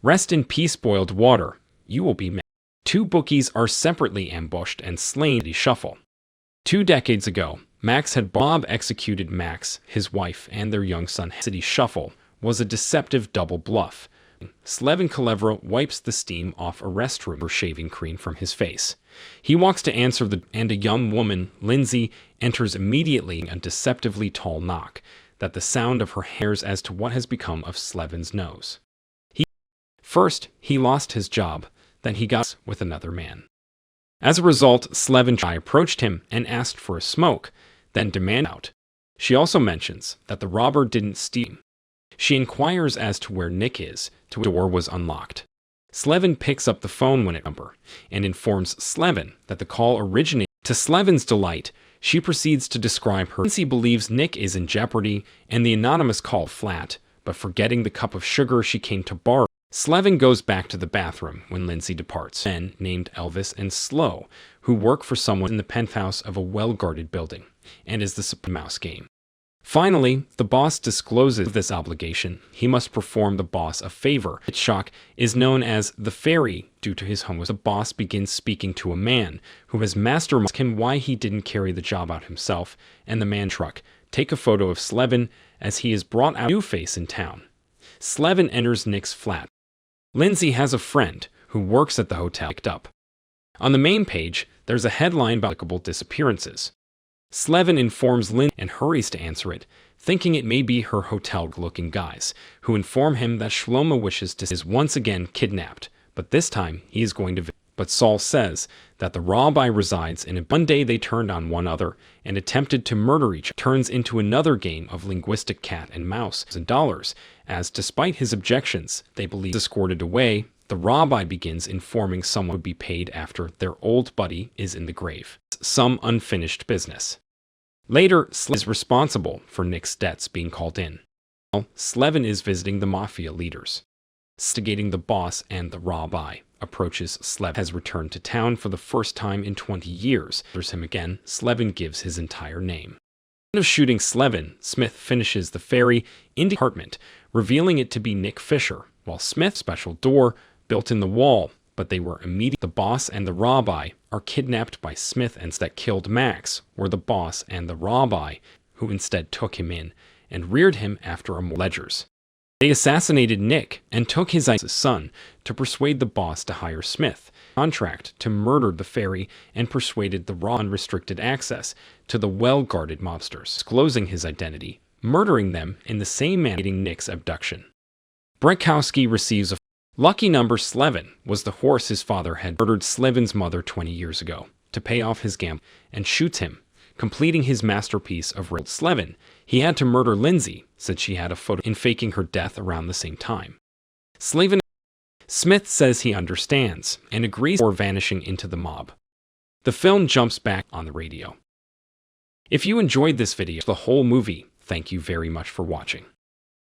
Rest in peace, boiled water. You will be mad. Two bookies are separately ambushed and slain in a shuffle. 2 decades ago, Max had Bob executed Max, his wife, and their young son. City Shuffle was a deceptive double bluff. Slevin Kalevra wipes the steam off a restroom shaving cream from his face. He walks to answer and a young woman, Lindsay, enters immediately, a deceptively tall knock that the sound of her hairs as to what has become of Slevin's nose. First, he lost his job, then he got with another man. As a result, Slevin approached him and asked for a smoke, then demanded out. She also mentions that the robber didn't steal. She inquires as to where Nick is, to the door was unlocked. Slevin picks up the phone when it number and informs Slevin that the call originated. To Slevin's delight, she proceeds to describe her. Lindsay believes Nick is in jeopardy and the anonymous call flat, but forgetting the cup of sugar she came to borrow. Slevin goes back to the bathroom when Lindsay departs. Men named Elvis and Slow, who work for someone in the penthouse of a well-guarded building, and is the mouse game. Finally, the boss discloses this obligation. He must perform the boss a favor. Shock is known as the Fairy due to his homeless. The boss begins speaking to a man who has masterminded him why he didn't carry the job out himself, and the man truck take a photo of Slevin as he is brought out a new face in town. Slevin enters Nick's flat. Lindsay has a friend who works at the hotel picked up. On the main page, there's a headline about applicable disappearances. Slevin informs Lindsay and hurries to answer it, thinking it may be her hotel-looking guys, who inform him that Shlomo wishes to is once again kidnapped, but this time he is going to. But Saul says that the rabbi resides in a. One day they turned on one another and attempted to murder each other. Turns into another game of linguistic cat and mouse and dollars, as despite his objections, they believe escorted away. The rabbi begins informing someone would be paid after their old buddy is in the grave. Some unfinished business. Later, Slevin is responsible for Nick's debts being called in. Slevin is visiting the mafia leaders. Instigating the boss and the rabbi. Approaches Slevin has returned to town for the first time in 20 years. There's him again. Slevin gives his entire name. Instead of shooting Slevin, Smith finishes the ferry into the apartment, revealing it to be Nick Fisher, while Smith's special door built in the wall, but they were immediately. The boss and the rabbi are kidnapped by Smith, and that killed Max were the boss and the rabbi, who instead took him in and reared him after a ledgers. They assassinated Nick and took his son to persuade the boss to hire Smith, contract to murder the Fairy, and persuaded the raw unrestricted access to the well-guarded mobsters, disclosing his identity, murdering them in the same manner Nick's abduction. Brekowski receives a lucky number. Slevin was the horse his father had murdered Slevin's mother 20 years ago to pay off his gamble and shoots him, completing his masterpiece of real Slevin. He had to murder Lindsay, since she had a photo in faking her death around the same time. Slevin. Smith says he understands and agrees before vanishing into the mob. The film jumps back on the radio. If you enjoyed this video, the whole movie, thank you very much for watching.